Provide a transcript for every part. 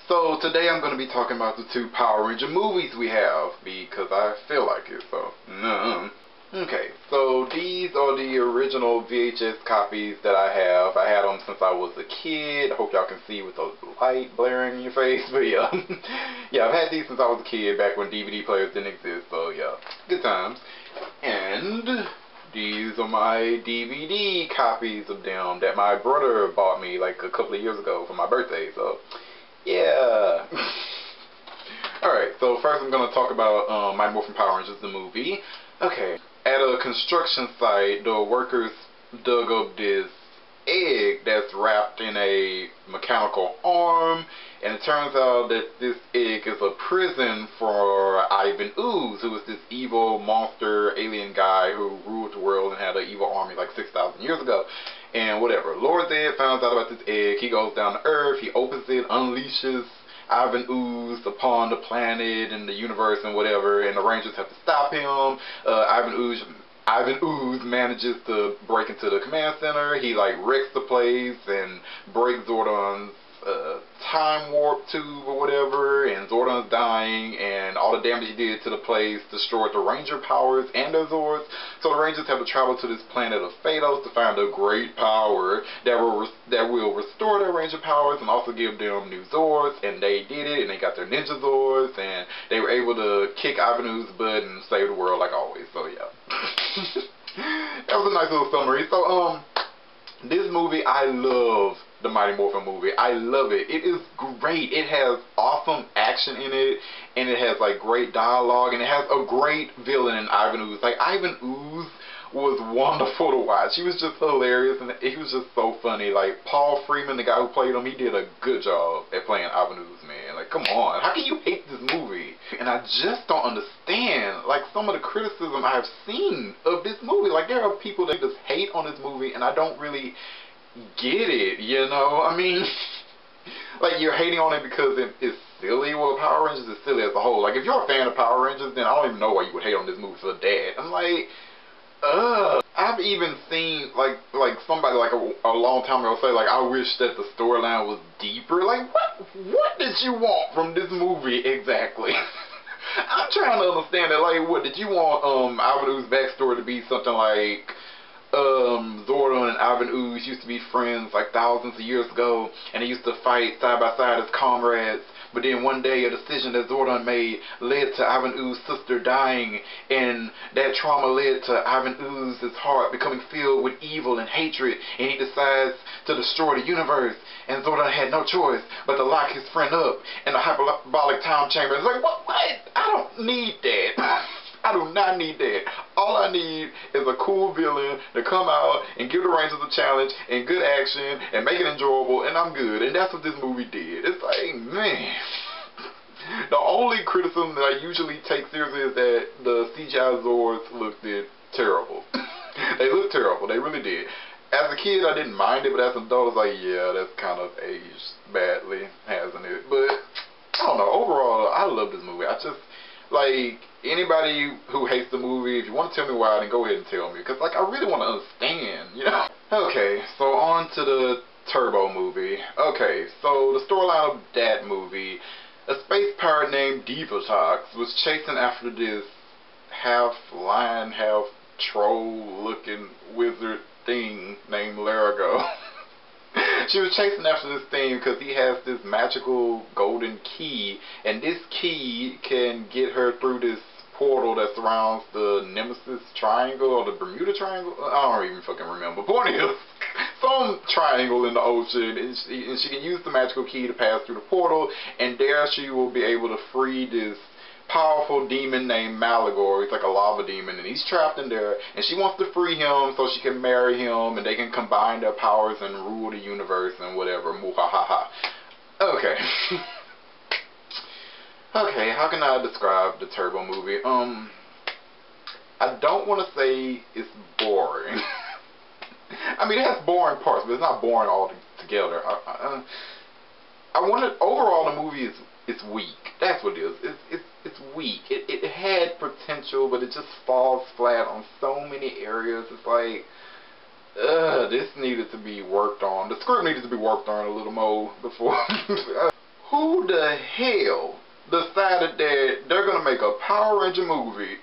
So today I'm going to be talking about the two Power Ranger movies we have because I feel like it, so Okay, so these are the original VHS copies that I have. I had them since I was a kid. I hope y'all can see with the light blaring in your face, but yeah. Yeah, I've had these since I was a kid, back when DVD players didn't exist, so yeah, good times. And these are my DVD copies of them that my brother bought me like a couple of years ago for my birthday, so yeah. Alright, so first I'm going to talk about Mighty Morphin Power Rangers, the movie. Okay, at a construction site, the workers dug up this egg that's wrapped in a mechanical arm, and it turns out that this egg is a prison for Ivan Ooze, who was this evil monster alien guy who ruled the world and had an evil army like 6,000 years ago. And whatever, Lord Zed finds out about this egg, he goes down to Earth, he opens it, unleashes Ivan Ooze upon the planet and the universe and whatever, and the Rangers have to stop him. Ivan Ooze manages to break into the command center. He like wrecks the place and breaks Zordon's time warp tube or whatever, and Zordon's dying, and all the damage he did to the place destroyed the Ranger powers and their Zords. So the Rangers have to travel to this planet of Phaedos to find a great power that will restore their Ranger powers and also give them new Zords, and they did it, and they got their Ninja Zords, and they were able to kick Ivan Ooze's butt and save the world like always, so yeah. That was a nice little summary. So this movie, I love the Mighty Morphin movie. I love it. It is great. It has awesome action in it, and it has like great dialogue, and it has a great villain in Ivan Ooze. Like, Ivan Ooze was wonderful to watch. He was just hilarious, and he was just so funny. Like, Paul Freeman, the guy who played him, he did a good job at playing Ivan Ooze, man. Like, come on. How can you hate this movie? And I just don't understand, like, some of the criticism I have seen of this movie. Like, there are people that just hate on this movie, and I don't really get it, you know? I mean, like, you're hating on it because it's silly. Well, Power Rangers is silly as a whole. Like, if you're a fan of Power Rangers, then I don't even know why you would hate on this movie for that. I'm like, I've even seen like somebody like a long time ago say like, I wish that the storyline was deeper. Like, what did you want from this movie exactly? I'm trying to understand that. Like, what did you want Ivan Ooze's backstory to be? Something like Zordon and Ivan Ooze used to be friends like thousands of years ago, and they used to fight side by side as comrades. But then one day a decision that Zordon made led to Ivan Ooze's sister dying, and that trauma led to Ivan Ooze's heart becoming filled with evil and hatred, and he decides to destroy the universe, and Zordon had no choice but to lock his friend up in a hyperbolic time chamber. It's like, what? I don't need that. I do not need that. All I need is a cool villain to come out and give the Rangers a challenge and good action and make it enjoyable, and I'm good. And that's what this movie did. It's like, man. The only criticism that I usually take seriously is that the CGI Zords looked terrible. They looked terrible. They really did. As a kid, I didn't mind it, but as an adult, I was like, yeah, that's kind of aged badly, hasn't it? But I don't know. Overall, I love this movie. I just, like, anybody who hates the movie, if you want to tell me why, then go ahead and tell me. Because, like, I really want to understand, you know? Okay, so on to the Turbo movie. Okay, so the storyline of that movie, a space pirate named Divatox was chasing after this half lion, half troll-looking wizard thing named Larago. She was chasing after this thing because he has this magical golden key, and this key can get her through this portal that surrounds the Nemesis Triangle or the Bermuda Triangle. I don't even fucking remember. Point is, some triangle in the ocean, and she can use the magical key to pass through the portal, and there she will be able to free this powerful demon named Malagor. He's like a lava demon, and he's trapped in there, and she wants to free him so she can marry him, and they can combine their powers and rule the universe and whatever. Muhahaha. Okay. Okay, how can I describe the Turbo movie? I don't want to say it's boring. I mean, it has boring parts, but it's not boring altogether. Overall, the movie is weak. That's what it is. It's weak. It had potential, but it just falls flat on so many areas. It's like, this needed to be worked on. The script needed to be worked on a little more before. who the hell decided that they're gonna make a Power Ranger movie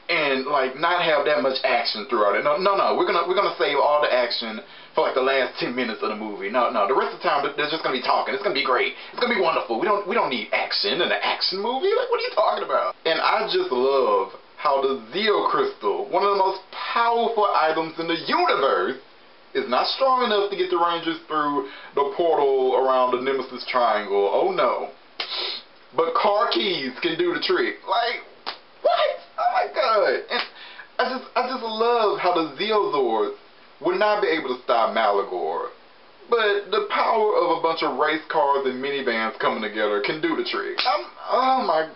and like not have that much action throughout it? No, we're gonna save all the action for like the last 10 minutes of the movie. No, the rest of the time they're just gonna be talking. It's gonna be great. It's gonna be wonderful. We don't need action in an action movie. Like, what are you talking about? And I just love how the Zeo Crystal, one of the most powerful items in the universe, is not strong enough to get the Rangers through the portal around the Nemesis Triangle. Oh no. But car keys can do the trick. Like, what? Oh my god. And I just love how the Zeozords would not be able to stop Malagor. But the power of a bunch of race cars and minivans coming together can do the trick. Oh my.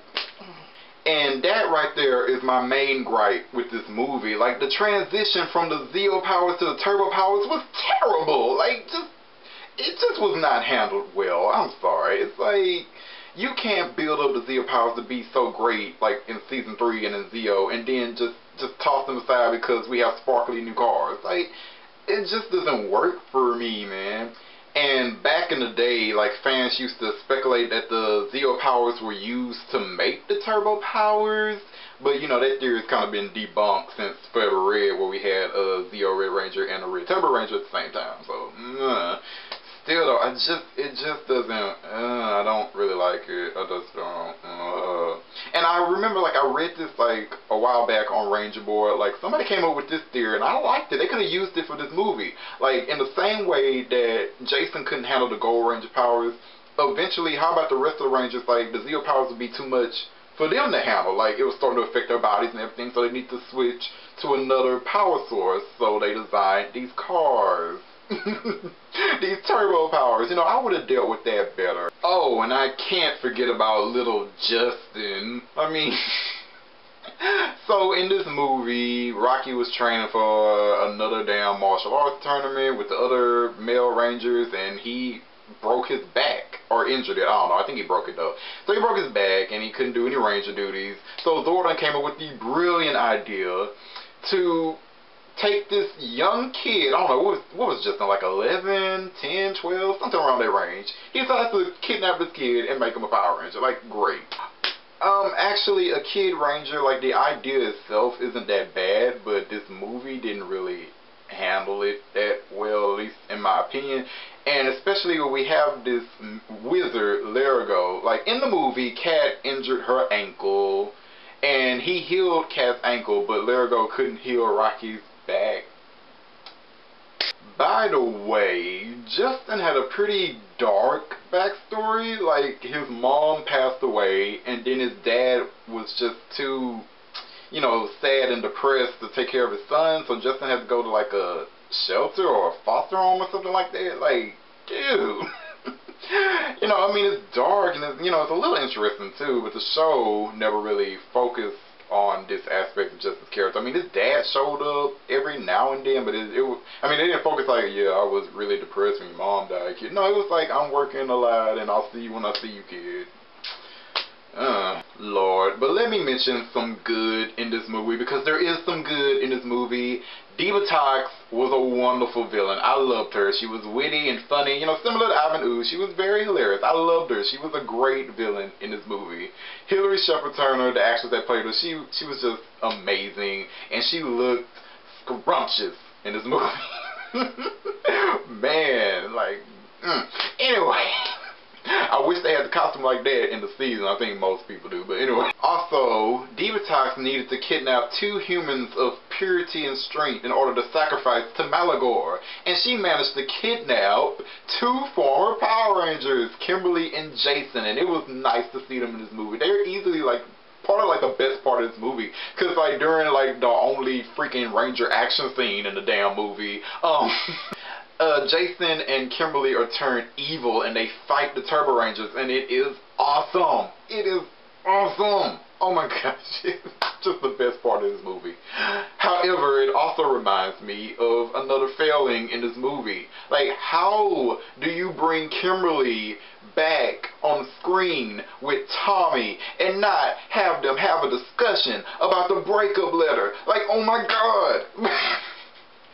And that right there is my main gripe with this movie. Like, the transition from the Zeo powers to the Turbo powers was terrible. Like, it just was not handled well. I'm sorry. It's like, you can't build up the Zeo powers to be so great, like in season 3 and in Zeo, and then just toss them aside because we have sparkly new cars. Like, it just doesn't work for me, man. And back in the day, like, fans used to speculate that the Zeo powers were used to make the Turbo powers, but you know, that theory has kind of been debunked since Forever Red, where we had a Zeo Red Ranger and a Red Turbo Ranger at the same time. So, still though, it just doesn't, I don't really like it. I just don't. And I remember, like, I read this like a while back on Ranger Board. Like, somebody came up with this theory, and I liked it. They could have used it for this movie. Like, in the same way that Jason couldn't handle the Gold Ranger powers, eventually, how about the rest of the Rangers? Like, the Zeo powers would be too much for them to handle. Like, it was starting to affect their bodies and everything, so they need to switch to another power source. So they designed these cars. These turbo powers. You know, I would have dealt with that better. Oh, and I can't forget about little Justin. I mean, so in this movie, Rocky was training for another damn martial arts tournament with the other male Rangers, and he broke his back, or injured it. I don't know. I think he broke it though. So he broke his back, and he couldn't do any Ranger duties. So Zordon came up with the brilliant idea to take this young kid, I don't know, what was Justin, like 11, 10, 12, something around that range. He decides to kidnap this kid and make him a Power Ranger. Like, great. Actually, a Kid Ranger, like, the idea itself isn't that bad, but this movie didn't really handle it that well, at least in my opinion. And especially when we have this wizard, Lerigo. Like, in the movie, Kat injured her ankle, and he healed Kat's ankle, but Lerigo couldn't heal Rocky's back. By the way, Justin had a pretty dark backstory. Like, his mom passed away, and then his dad was just too, you know, sad and depressed to take care of his son, so Justin had to go to like a shelter or a foster home or something like that. Like, dude. You know, I mean, it's dark, and it's, you know, it's a little interesting too, but the show never really focused on this aspect of Justin's character. I mean, his dad showed up every now and then, but I mean, they didn't focus like, yeah, I was really depressed when your mom died, kid. No, it was like, I'm working a lot, and I'll see you when I see you, kid. Lord. But let me mention some good in this movie, because there is some good in this movie. Divatox was a wonderful villain. I loved her. She was witty and funny, you know, similar to Ivan Ooze. She was very hilarious. I loved her. She was a great villain in this movie. Hilary Shepard Turner, the actress that played her, she was just amazing, and she looked scrumptious in this movie. Man, like, anyway. I wish they had the costume like that in the season. I think most people do, but anyway. Also, Divatox needed to kidnap 2 humans of purity and strength in order to sacrifice to Malagor. And she managed to kidnap 2 former Power Rangers, Kimberly and Jason. And it was nice to see them in this movie. They're easily like part of like the best part of this movie, because like during like the only freaking Ranger action scene in the damn movie, Jason and Kimberly are turned evil and they fight the Turbo Rangers, and it is awesome. It is awesome. Oh my gosh, it's just the best part of this movie. However, it also reminds me of another failing in this movie. Like, how do you bring Kimberly back on screen with Tommy and not have them have a discussion about the breakup letter? Like, oh my god.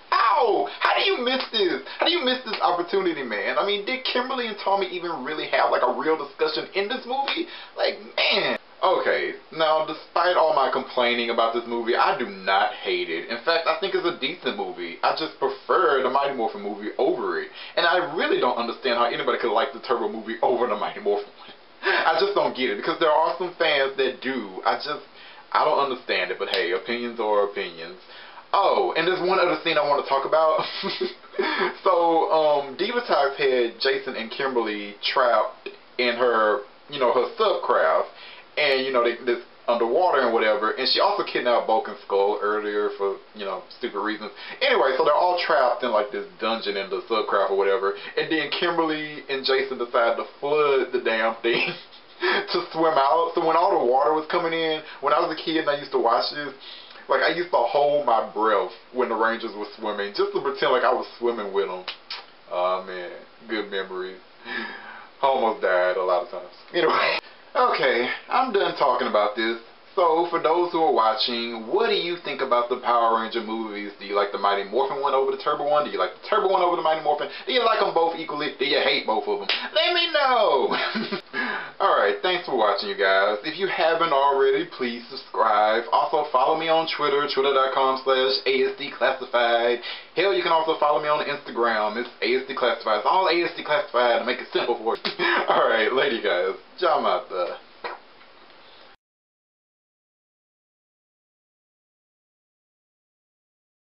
How How do you miss this? How do you miss this opportunity, man? I mean, did Kimberly and Tommy even really have like a real discussion in this movie? Like, man. Okay, now despite all my complaining about this movie, I do not hate it. In fact, I think it's a decent movie. I just prefer the Mighty Morphin movie over it. And I really don't understand how anybody could like the Turbo movie over the Mighty Morphin one. I just don't get it, because there are some fans that do. I don't understand it, but hey, opinions are opinions. Oh, and there's one other scene I want to talk about. So, Divatox had Jason and Kimberly trapped in her, you know, her subcraft. And, you know, this underwater and whatever. And she also kidnapped Bulk and Skull earlier for, you know, stupid reasons. Anyway, so they're all trapped in, like, this dungeon in the subcraft or whatever. And then Kimberly and Jason decide to flood the damn thing to swim out. So when all the water was coming in, when I was a kid and I used to watch this, like, I used to hold my breath when the Rangers were swimming, just to pretend like I was swimming with them. Oh, man. Good memories. I almost died a lot of times. Anyway. Okay, I'm done talking about this. So, for those who are watching, what do you think about the Power Ranger movies? Do you like the Mighty Morphin one over the Turbo one? Do you like the Turbo one over the Mighty Morphin? Do you like them both equally? Do you hate both of them? Let me know! Alright, thanks for watching, you guys. If you haven't already, please subscribe. Also, follow me on Twitter, twitter.com/ASDclassified. Hell, you can also follow me on Instagram. It's ASDclassified. It's all ASDclassified to make it simple for you. Alright, later, guys. Jamata.